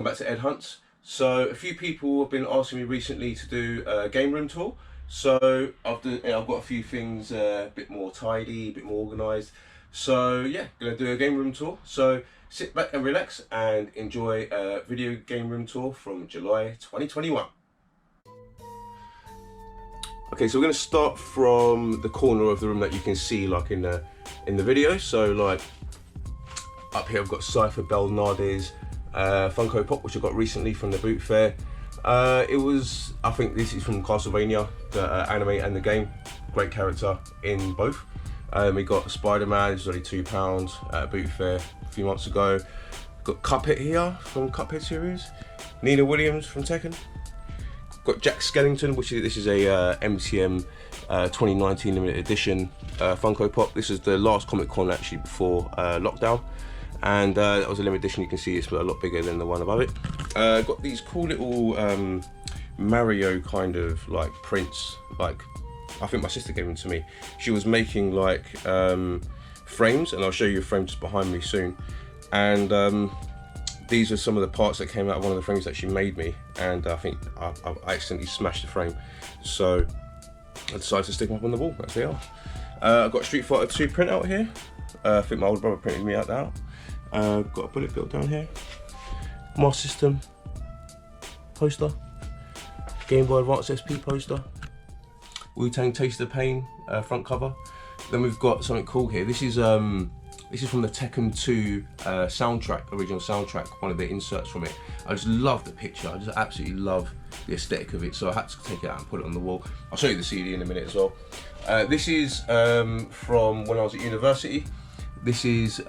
welcome back to Ed Hunts. So a few people have been asking me recently to do a game room tour. So I've got a few things a bit more tidy, a bit more organised. So yeah, gonna do a game room tour. So sit back and relax and enjoy a video game room tour from July 2021. Okay, so we're gonna start from the corner of the room that you can see like in the video. So like up here I've got Cypher Belnarde's Funko Pop, which I got recently from the boot fair. I think this is from Castlevania, the anime and the game. Great character in both. We got Spider-Man, this was only £2 at a boot fair a few months ago. Got Cuphead here from Cuphead series. Nina Williams from Tekken. Got Jack Skellington, this is a MTM 2019 limited edition Funko Pop. This is the last Comic Con actually before lockdown. And that was a limited edition. You can see it's a lot bigger than the one above it. Got these cool little Mario kind of like prints. Like, I think my sister gave them to me. She was making like frames, and I'll show you a frame just behind me soon. And these are some of the parts that came out of one of the frames that she made me. And I think I accidentally smashed the frame, so I decided to stick them up on the wall. That's they are. I've got a Street Fighter 2 printout here. I think my older brother printed me out that. Got a Bullet Bill down here. Master System poster. Game Boy Advance SP poster. Wu-Tang Taste of Pain front cover. Then we've got something cool here. This is from the Tekken 2 soundtrack, original soundtrack, one of the inserts from it. I just love the picture. I just absolutely love the aesthetic of it, so I had to take it out and put it on the wall. I'll show you the CD in a minute as well. This is from when I was at university. This is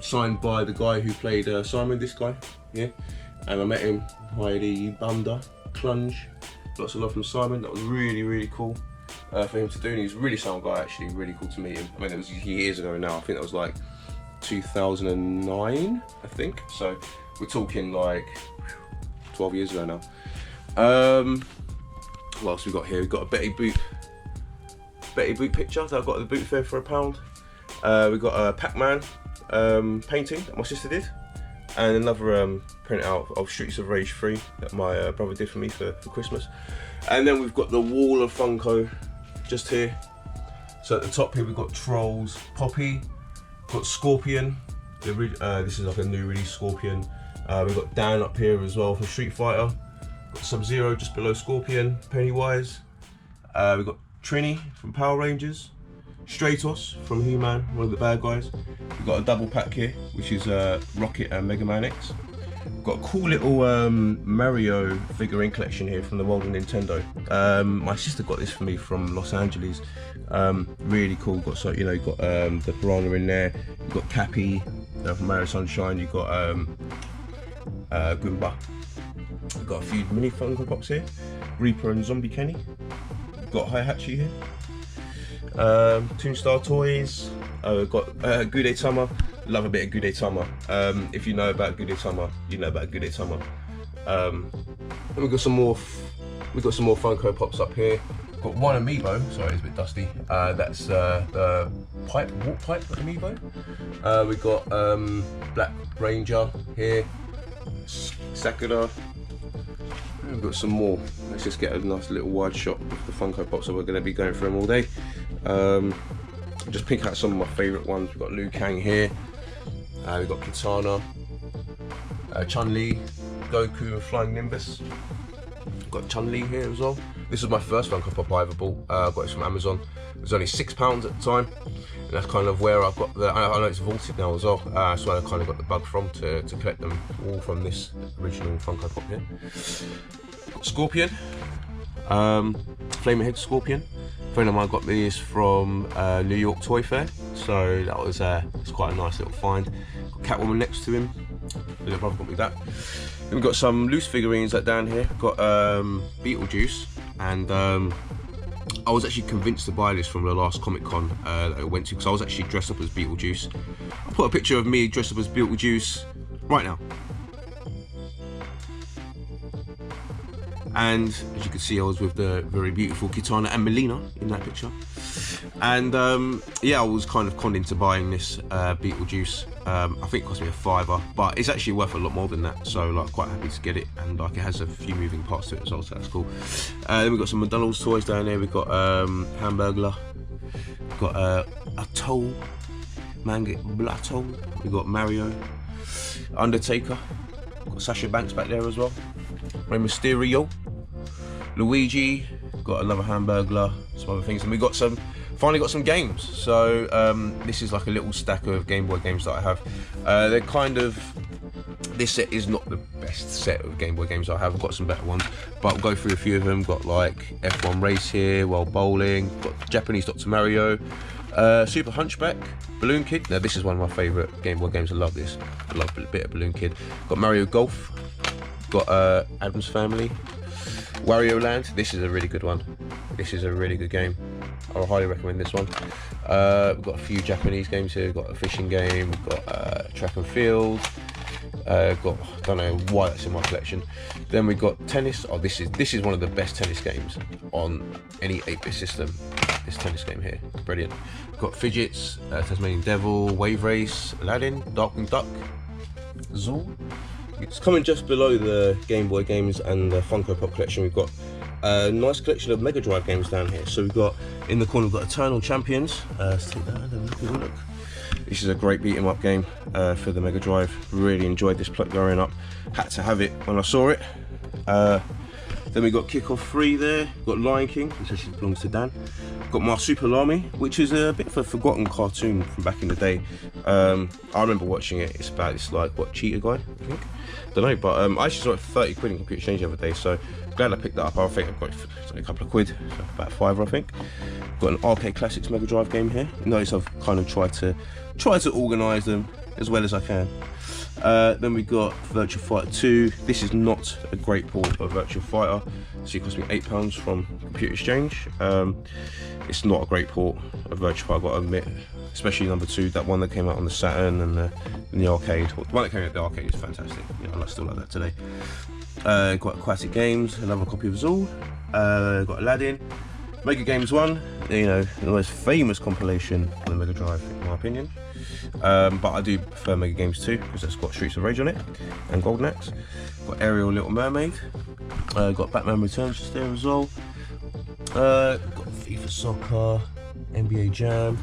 signed by the guy who played Simon, this guy, yeah. And I met him, Heidi Bunda, Clunge. Lots of love from Simon. That was really, really cool for him to do. And he's a really sound guy, actually, really cool to meet him. I mean, it was years ago now. I think that was like 2009, I think. So we're talking like 12 years ago now. What else we got here? We've got a Betty Boop picture that I got at the boot fair for £1. We've got a Pac-Man painting that my sister did, and another printout of Streets of Rage 3 that my brother did for me for Christmas. And then we've got the wall of Funko just here. So at the top here we've got Trolls, Poppy, got Scorpion. This is like a new release Scorpion. We've got Dan up here as well from Street Fighter. Got Sub-Zero just below Scorpion, Pennywise. We've got Trini from Power Rangers. Stratos from He-Man, one of the bad guys. We've got a double pack here, which is Rocket and Mega Man X. We've got a cool little Mario figurine collection here from the world of Nintendo. My sister got this for me from Los Angeles. Really cool. Got you've got the piranha in there. You've got Cappy from Mario Sunshine. You've got Goomba. We've got a few mini Funko Pops here. Reaper and Zombie Kenny. We've got Hihachi here. Toonstar Toys. We've got Gudetama. Love a bit of Gudetama. If you know about Gudetama, you know about Gudetama. And we've got some more Funko Pops up here. Got one Amiibo. Sorry, it's a bit dusty. That's the Warp Pipe Amiibo. We've got Black Ranger here. Sakura. We've got some more. Let's just get a nice little wide shot of the Funko Pops, so we're going to be going through them all day. Just pick out some of my favourite ones. We've got Liu Kang here. We've got Kitana, Chun-Li, Goku and Flying Nimbus. We've got Chun-Li here as well. This was my first Funko Pop I ever bought. I got this from Amazon. It was only £6 at the time, and that's kind of where I've got the. I know it's vaulted now as well, so I kind of got the bug from to collect them all from this original Funko Pop here. Scorpion, Flaming Head Scorpion. A friend of mine got these from New York Toy Fair, so that was it's quite a nice little find. Got Catwoman next to him. My little brother got me that. Then we've got some loose figurines that down here. We've got Beetlejuice, and I was actually convinced to buy this from the last Comic Con that I went to, because I was actually dressed up as Beetlejuice. I'll put a picture of me dressed up as Beetlejuice right now. And as you can see, I was with the very beautiful Kitana and Melina in that picture. And yeah, I was kind of conned into buying this Beetlejuice. I think it cost me a £5, but it's actually worth a lot more than that. So like, quite happy to get it, and like it has a few moving parts to it as well, so that's cool. Then we've got some McDonald's toys down there. We've got Hamburglar, we've got a Toll, Mango Blato. We've got Mario, Undertaker. We've got Sasha Banks back there as well. Rey Mysterio, Luigi. Got another Hamburglar, some other things, and we got finally got some games. So this is like a little stack of Game Boy games that I have. They're kind of, this set is not the best set of Game Boy games I have. I've got some better ones, but I'll go through a few of them. Got like F1 Race here, World Bowling, got Japanese Dr. Mario, Super Hunchback, Balloon Kid. Now this is one of my favourite Game Boy games. I love this. I love a bit of Balloon Kid. Got Mario Golf, got Addams Family, Wario Land. This is a really good one. This is a really good game. I highly recommend this one. We've got a few Japanese games here. We've got a fishing game. We've got Track and Field. I don't know why that's in my collection. Then we've got tennis. Oh, this is one of the best tennis games on any 8-bit system. This tennis game here, brilliant. We've got Fidgets, Tasmanian Devil, Wave Race, Aladdin, Darkwing Duck, Zool. It's coming just below the Game Boy games and the Funko Pop collection. We've got a nice collection of Mega Drive games down here. So we've got, in the corner, we've got Eternal Champions. Let's take that and have a look. This is a great beat 'em up game for the Mega Drive. Really enjoyed this growing up. Had to have it when I saw it. Then we got Kickoff 3 there. Got Lion King, which actually belongs to Dan. Got Marsupilami, which is a bit of a forgotten cartoon from back in the day. I remember watching it. It's about this like cheetah guy, I think. Don't know, but I actually saw it for 30 quid in Computer Exchange the other day, so glad I picked that up. I think I've got a couple of quid, so about £5 I think. Got an Arcade Classics Mega Drive game here. Notice I've kind of tried to organise them as well as I can. Then we got Virtua Fighter 2. This is not a great port of Virtua Fighter, so it cost me £8 from Computer Exchange. It's not a great port of Virtua Fighter, I've got to admit, especially number 2, that one that came out on the Saturn and the arcade. The one that came out at the arcade is fantastic. You know, I still like that today. Got Aquatic Games, another copy of Zool. Got Aladdin. Mega Games 1, you know, the most famous compilation on the Mega Drive, in my opinion. But I do prefer Mega Games 2 because it's got Streets of Rage on it and Golden Axe. Got Ariel Little Mermaid. Got Batman Returns just there as well. Got FIFA Soccer, NBA Jam.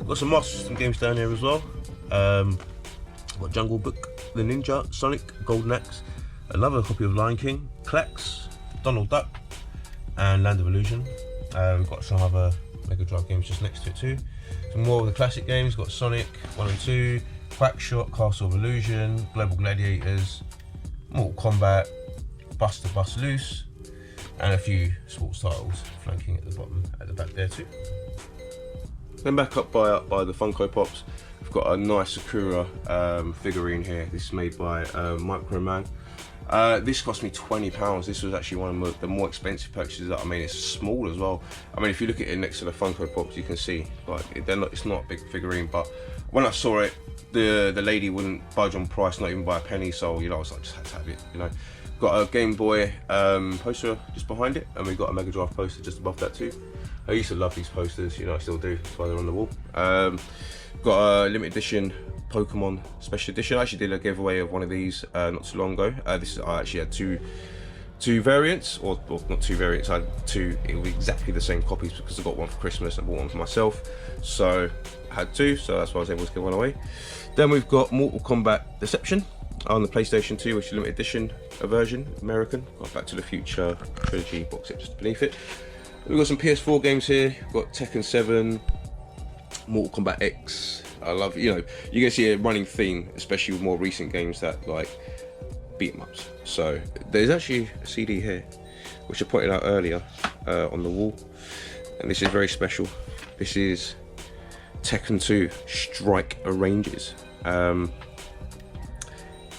Got some Master System games down here as well. Got Jungle Book, The Ninja, Sonic, Golden Axe. Another copy of Lion King, Plex, Donald Duck, and Land of Illusion. We've got some other Mega Drive games just next to it too. Some more of the classic games. Got Sonic 1 and 2, Quackshot, Castle of Illusion, Global Gladiators, Mortal Kombat, Buster Bust Loose, and a few sports titles flanking at the bottom, at the back there too. Then back up by the Funko Pops, we've got a nice Sakura figurine here. This is made by Microman. This cost me £20. This was actually one of the more expensive purchases that I made. It's small as well. I mean, if you look at it next to the Funko Pops, you can see like it's not a big figurine. But when I saw it, the lady wouldn't budge on price, not even by a penny. So you know, I was like, just had to have it. You know, got a Game Boy poster just behind it, and we got a Mega Drive poster just above that too. I used to love these posters. You know, I still do. That's why they're on the wall. Got a limited edition Pokemon Special Edition. I actually did a giveaway of one of these not too long ago. I actually had two variants, or not two variants, I had two exactly the same copies because I got one for Christmas and bought one for myself. So I had two, so that's why I was able to give one away. Then we've got Mortal Kombat Deception on the PlayStation 2, which is a limited edition version, American. Got Back to the Future trilogy box set just beneath it. We've got some PS4 games here. We've got Tekken 7, Mortal Kombat X. I love, you know, you can see a running theme, especially with more recent games that like beat 'em ups. So there's actually a CD here, which I pointed out earlier on the wall, and this is very special. This is Tekken 2 Strike Arranges.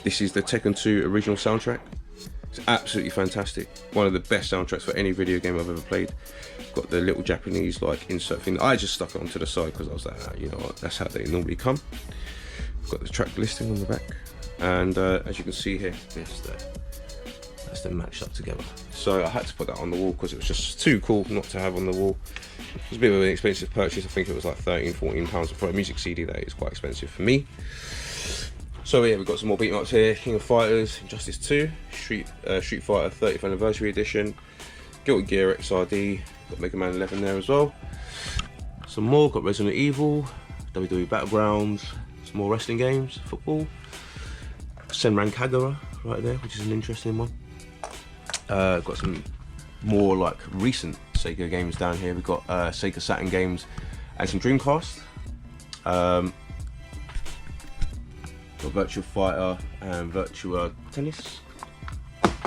This is the Tekken 2 original soundtrack. It's absolutely fantastic. One of the best soundtracks for any video game I've ever played. Got the little Japanese like insert thing. I just stuck it onto the side because I was like, you know what, that's how they normally come. Got the track listing on the back, and as you can see here, there's That's them matched up together. So I had to put that on the wall because it was just too cool not to have on the wall. It was a bit of an expensive purchase. I think it was like £13–14 for a music CD. That is quite expensive for me. So yeah, we've got some more beat 'em ups here. King of Fighters, Injustice 2, Street Fighter 30th Anniversary Edition, Guilty Gear XRD, got Mega Man 11 there as well. Some more, got Resident Evil, WWE Battlegrounds, some more wrestling games, football, Senran Kagura right there, which is an interesting one. Got some more like recent Sega games down here. We've got Sega Saturn games and some Dreamcast. Got Virtua Fighter and Virtua Tennis.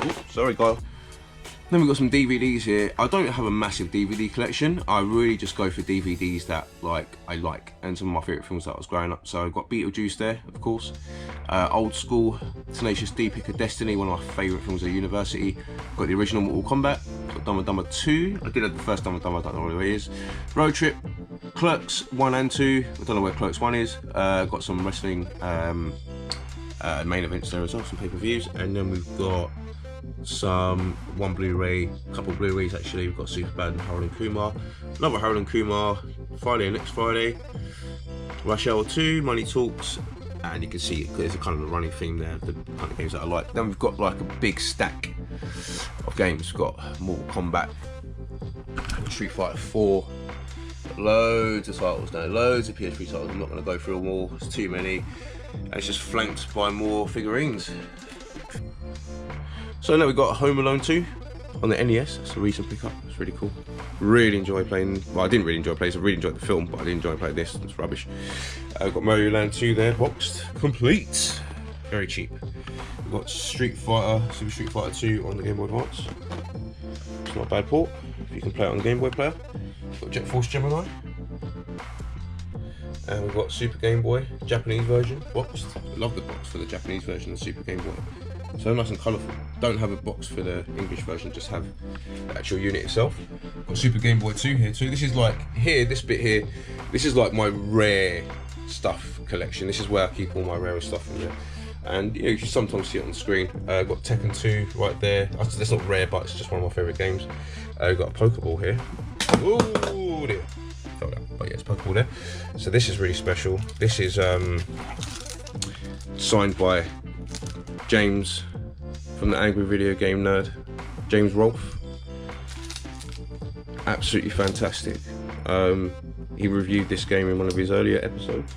Oops, sorry, Kyle. Then we've got some DVDs here. I don't have a massive DVD collection. I really just go for DVDs that I like, and some of my favourite films that I was growing up. So I've got Beetlejuice there, of course. Old school, Tenacious D, Pick of Destiny, one of my favourite films at university. Got the original Mortal Kombat. Got Dumb and Dumber 2. I did have the first Dumb and Dumber, I don't know what it is. Road Trip, Clerks 1 and 2. I don't know where Clerks 1 is. Got some wrestling main events there as well, some pay-per-views. And then we've got some one Blu-ray, couple of Blu-rays actually. We've got Superbad and Harold and Kumar, another Harold and Kumar, Friday and next Friday, Rush Hour 2, Money Talks, and you can see there's a kind of a running theme there, the kind of games that I like. Then we've got like a big stack of games. We've got Mortal Kombat, Street Fighter 4, loads of titles now, loads of PS3 titles. I'm not going to go through them all, it's too many, and it's just flanked by more figurines. So now we've got Home Alone 2 on the NES. It's a recent pickup. It's really cool. Really enjoy playing. Well, I didn't really enjoy playing. I really enjoyed the film, but I didn't enjoy playing this. It's rubbish. We've got Mario Land 2 there, boxed, complete. Very cheap. We've got Street Fighter, Super Street Fighter 2 on the Game Boy Advance. It's not a bad port if you can play it on the Game Boy player. We've got Jet Force Gemini. And we've got Super Game Boy, Japanese version, boxed. I love the box for the Japanese version of Super Game Boy. So nice and colourful. Don't have a box for the English version, just have the actual unit itself. Got Super Game Boy 2 here too. This is like, this bit here, this is like my rare stuff collection. This is where I keep all my rare stuff in there. And you know, you can sometimes see it on the screen. Got Tekken 2 right there. That's not rare, but it's just one of my favourite games. Got a Pokeball here. Ooh, dear. Fell down. But yeah, it's Pokeball there. So this is really special. This is signed by James from the Angry Video Game Nerd, James Rolfe. Absolutely fantastic. He reviewed this game in one of his earlier episodes.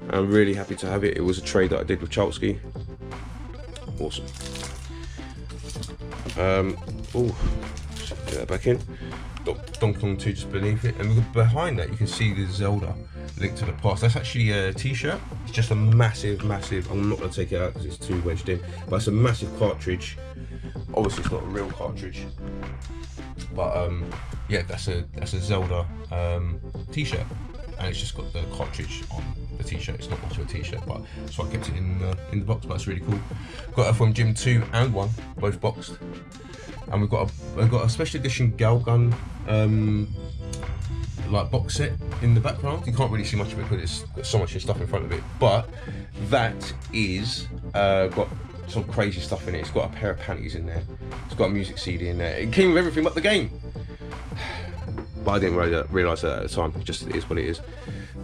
I'm really happy to have it. It was a trade that I did with Chalsky. Awesome. Oh, get that back in. Donkey Kong 2 just beneath it, and behind that you can see the Zelda Link to the Past. That's actually a t-shirt. It's just a massive, I'm not going to take it out because it's too wedged in, but it's a massive cartridge. Obviously it's not a real cartridge, but yeah, that's a Zelda t-shirt, and it's just got the cartridge on the t-shirt. It's not much of a t-shirt, but so I kept it in the box. But it's really cool. Got it from Gym 2 and 1, both boxed. And we've got a special edition Galgun like box set in the background. You can't really see much of it because it's got so much stuff in front of it. But that is got some crazy stuff in it. It's got a pair of panties in there. It's got a music CD in there. It came with everything but the game. But I didn't realise that at the time. It just is what it is.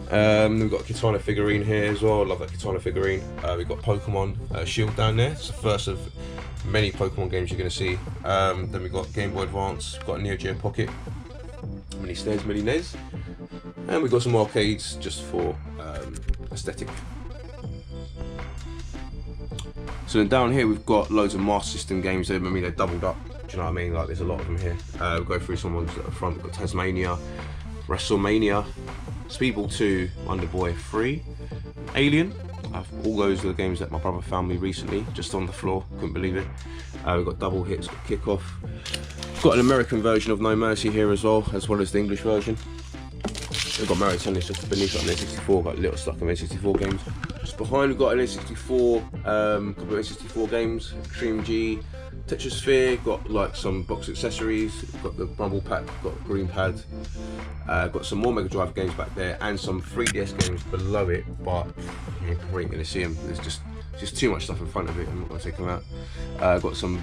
We've got a Kitana figurine here as well. I love that Kitana figurine. We've got Pokemon Shield down there. It's the first of many Pokemon games you're going to see. Then we've got Game Boy Advance. We've got a Neo Geo Pocket. Mini SNES, Mini NES. And we've got some arcades just for aesthetic. So then down here we've got loads of Master System games. I mean, they're doubled up. Do you know what I mean? Like, there's a lot of them here. We'll go through some ones at the front. We've got Tasmania, WrestleMania, Speedball 2, Wonder Boy 3, Alien. All those are the games that my brother found me recently, just on the floor. Couldn't believe it. We've got Double Hits, got Kickoff. Got an American version of No Mercy here as well as the English version. We've got Mario Tennis just beneath it on N64. Got little stuff of N64 games. Just behind we've got an N64, couple of N64 games, Extreme G, Tetris Sphere. Got like some box accessories. Got the Rumble Pack, got a green pad. Got some more Mega Drive games back there and some 3DS games below it, but you probably ain't going to see them. There's just just too much stuff in front of it. I'm not gonna take them out. Got some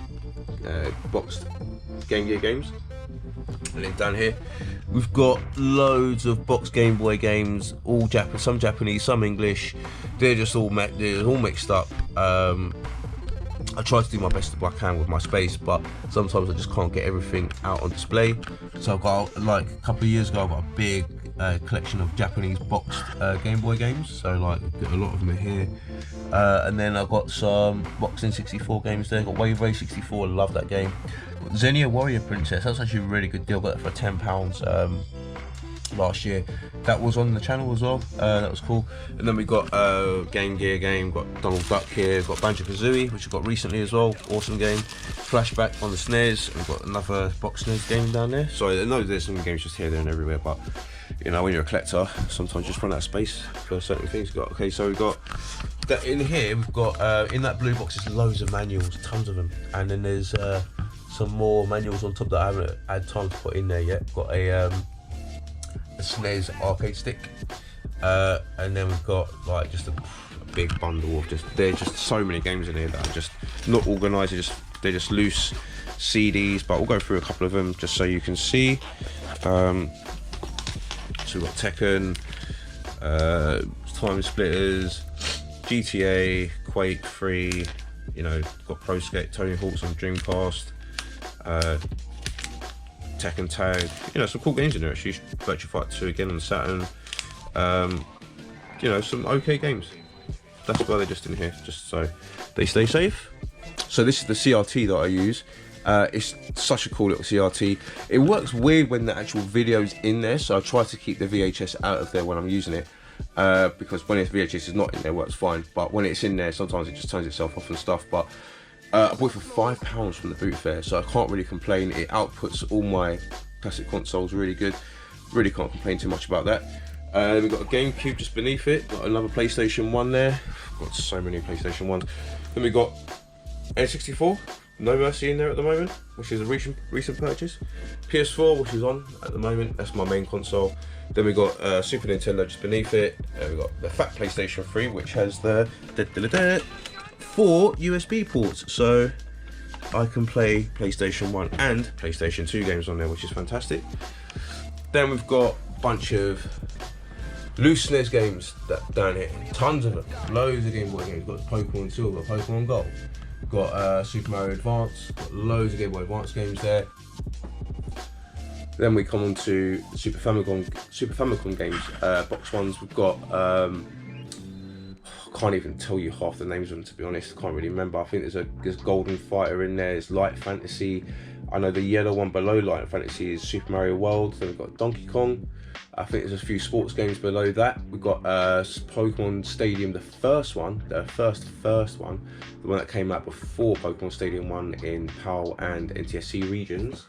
boxed Game Gear games. And then down here, we've got loads of boxed Game Boy games, all some Japanese, some English. They're just all mixed up. I try to do my best I can with my space, but sometimes I just can't get everything out on display. So I've got, like a couple of years ago, I've got a big collection of Japanese boxed Game Boy games. So like, a lot of them are here. And then I've got some boxing 64 games there. Got Wave Race 64, I love that game. Got Xenia Warrior Princess, that's actually a really good deal. Got that for £10 last year. That was on the channel as well. That was cool. And then we got Game Gear game, got Donald Duck here, got Banjo-Kazooie, which I got recently as well, awesome game. Flashback on the SNES, and we've got another box SNES game down there. So I know there's some games just here, there and everywhere, but you know, when you're a collector, sometimes you just run out of space for certain things. Okay, so we've got that in here. We've got in that blue box, there's loads of manuals, tons of them, and then there's some more manuals on top that I haven't had time to put in there yet. Got a SNES arcade stick, and then we've got like just a big bundle of there's just so many games in here that are just not organised. They're just loose CDs, but we'll go through a couple of them just so you can see. So we've got Tekken, Time Splitters, GTA, Quake 3, you know, got Pro Skate, Tony Hawk's on Dreamcast, Tekken Tag, you know, some cool games in there actually. Virtua Fighter 2 again on Saturn, you know, some okay games. That's why they're just in here, just so they stay safe. So this is the CRT that I use. It's such a cool little CRT. It works weird when the actual video's in there, so I try to keep the VHS out of there when I'm using it, because when VHS is not in there, it works fine, but when it's in there, sometimes it just turns itself off and stuff. But I bought it for £5 from the boot fair, so I can't really complain. It outputs all my classic consoles really good. Really can't complain too much about that. We've got a GameCube just beneath it, got another PlayStation 1 there. Got so many PlayStation 1s. Then we got N64. No Mercy in there at the moment, which is a recent purchase. PS4, which is on at the moment, that's my main console. Then we got Super Nintendo just beneath it. We got the fat PlayStation 3, which has the 4 USB ports, so I can play PlayStation 1 and PlayStation 2 games on there, which is fantastic. Then we've got a bunch of loose SNES games down here, tons of them, loads of Game Boy games. Got Pokemon Silver, Pokemon Gold. Got Super Mario Advance, got loads of Game Boy Advance games there. Then we come on to Super Famicom games, box ones. We've got, I can't even tell you half the names of them, to be honest. I can't really remember. I think there's Golden Fighter in there, there's Light Fantasy. I know the yellow one below Light Fantasy is Super Mario World. Then we've got Donkey Kong. I think there's a few sports games below that. We've got Pokemon Stadium, the first one, the first one, the one that came out before Pokemon Stadium 1 in PAL and NTSC regions.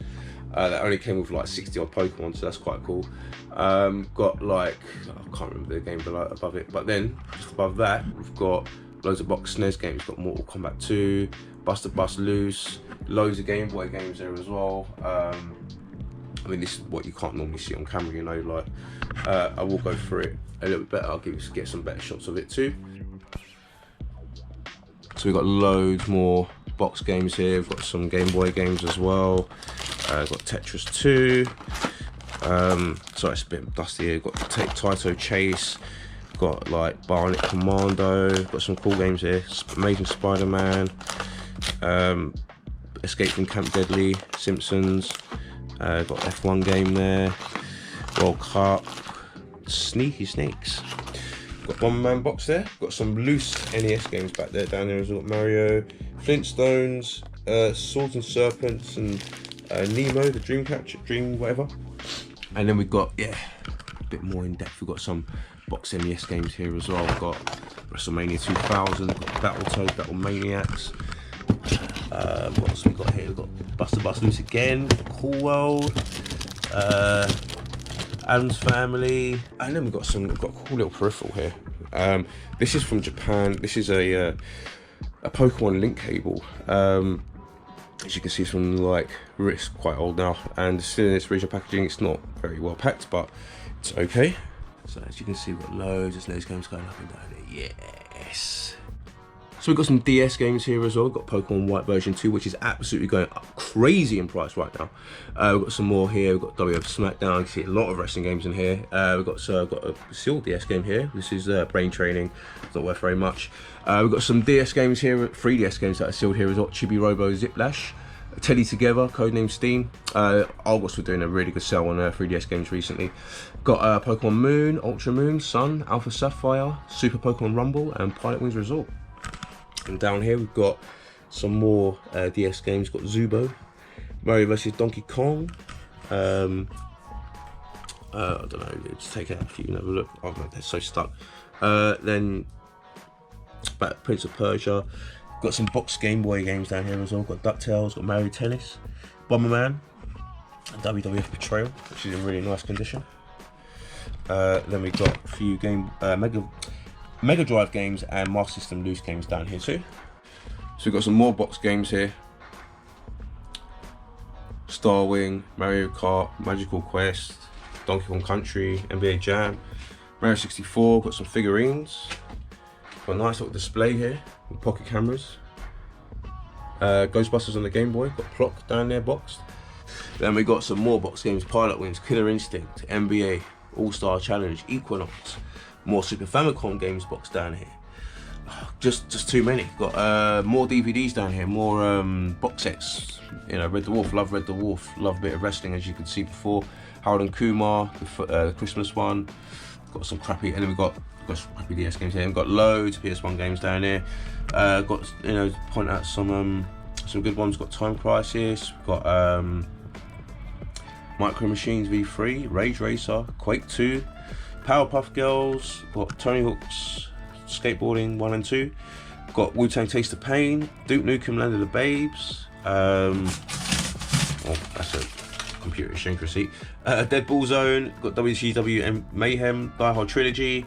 That only came with like 60 odd Pokemon, so that's quite cool. Got like, I can't remember the game above it, but then just above that, we've got loads of box SNES games. Got Mortal Kombat 2, Buster Bust Loose, loads of Game Boy games there as well. I mean, this is what you can't normally see on camera, you know, like, I will go through it a little bit better. I'll get some better shots of it too. So we've got loads more box games here. We've got some Game Boy games as well. Got Tetris 2. Sorry, it's a bit dusty here. Got Taito Chase. Got like Bionic Commando. Got some cool games here. Amazing Spider-Man. Escape from Camp Deadly. Simpsons. Got F1 game there, World Cup, Sneaky Snakes. Got Bomberman box there. Got some loose NES games back there. Down there as well. Mario, Flintstones, Swords and Serpents, and Nemo, the Dream whatever. And then we've got, yeah, a bit more in depth. We've got some box NES games here as well. We've got WrestleMania 2000, got Battletoads, Battle Maniacs. What else we got here? We've got Buster Bust Loose again, Cool World, Addams Family, and then we've got a cool little peripheral here. This is from Japan. This is a Pokemon link cable. As you can see, it's from like, it's quite old now, and still in its original packaging. It's not very well packed, but it's okay. So as you can see, we've got loads of SNES games going up and down here. Yes. So we've got some DS games here as well. We've got Pokemon White version 2, which is absolutely going up crazy in price right now. We've got some more here. We've got WF SmackDown. You can see a lot of wrestling games in here. We've got a sealed DS game here. This is Brain Training. It's not worth very much. We've got some DS games here, 3DS games that are sealed here as well. Chibi Robo Ziplash, Teddy Together, codename Steam. Argos were doing a really good sale on 3DS games recently. Got Pokemon Moon, Ultra Moon, Sun, Alpha Sapphire, Super Pokemon Rumble, and Pilot Wings Resort. And down here we've got some more DS games. Got Zubo, Mario vs Donkey Kong. I don't know, just take out a few and have a look. Oh man, they're so stuck. Then back Prince of Persia. Got some box Game Boy games down here as well. Got DuckTales, got Mario Tennis, Bomberman, and WWF Betrayal, which is in really nice condition. Then we've got a few Mega Drive games and Master System loose games down here too. So we've got some more box games here. Star Wing, Mario Kart, Magical Quest, Donkey Kong Country, NBA Jam, Mario 64, got some figurines. Got a nice little display here with pocket cameras. Ghostbusters on the Game Boy, got Plock down there boxed. Then we got some more box games, Pilot Wings, Killer Instinct, NBA, All-Star Challenge, Equinox. More Super Famicom games boxed down here. Just too many. Got more DVDs down here, more box sets. You know, Red Dwarf, love Red Dwarf, love a bit of wrestling as you could see before. Harold and Kumar, the Christmas one. Got some crappy, and then we've got some crappy DS games here. We've got loads of PS1 games down here. Got, you know, point out some good ones. Got Time Crisis. Got Micro Machines V3, Rage Racer, Quake 2, Powerpuff Girls. Got Tony Hawk's Skateboarding 1 and 2. Got Wu-Tang Taste of Pain, Duke Nukem Land of the Babes. Oh, that's a computer exchange receipt. Deadpool Zone. Got WCW and Mayhem, Die Hard Trilogy.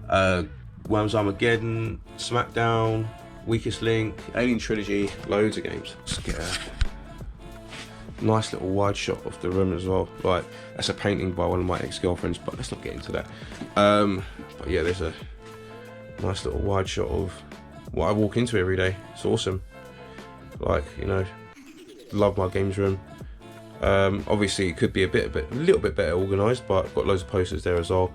Wham's Armageddon, SmackDown, Weakest Link, Alien Trilogy, loads of games. Let's get a nice little wide shot of the room as well. Like, that's a painting by one of my ex-girlfriends, but let's not get into that. But yeah, there's a nice little wide shot of what I walk into every day. It's awesome. Like, you know, love my games room. Obviously it could be a little bit better organised, but I've got loads of posters there as well.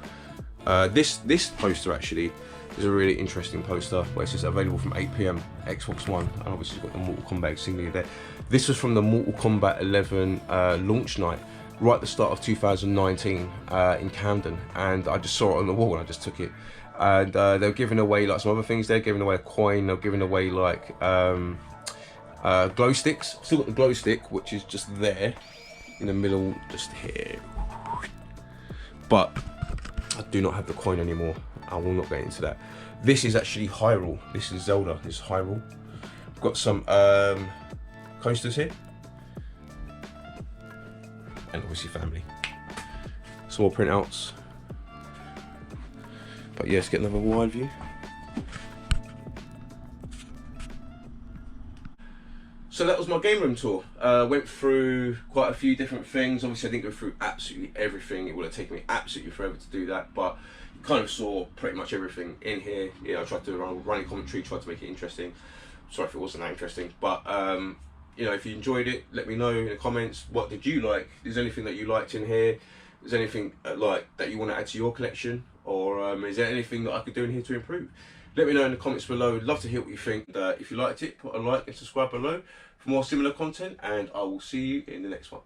This poster actually is a really interesting poster where it says available from 8 PM Xbox One, and obviously it's got the Mortal Kombat singly there. This was from the Mortal Kombat 11 launch night, right at the start of 2019 in Camden, and I just saw it on the wall and I just took it. And they were giving away like some other things. They're giving away a coin. They're giving away like glow sticks. Still got the glow stick, which is just there in the middle, just here. But I do not have the coin anymore. I will not get into that. This is actually Hyrule. This is Zelda. This is Hyrule. I've got some coasters here, and obviously family. Some more printouts. But yeah, let's get another wide view. So that was my game room tour. Went through quite a few different things. Obviously I didn't go through absolutely everything. It would have taken me absolutely forever to do that, but you kind of saw pretty much everything in here. Yeah, I tried to run running commentary, tried to make it interesting. Sorry if it wasn't that interesting, but you know, if you enjoyed it, let me know in the comments. What did you like? Is there anything that you liked in here? Is there anything like that you want to add to your collection? Or is there anything that I could do in here to improve? Let me know in the comments below. I'd love to hear what you think. If you liked it, put a like and subscribe below for more similar content, and I will see you in the next one.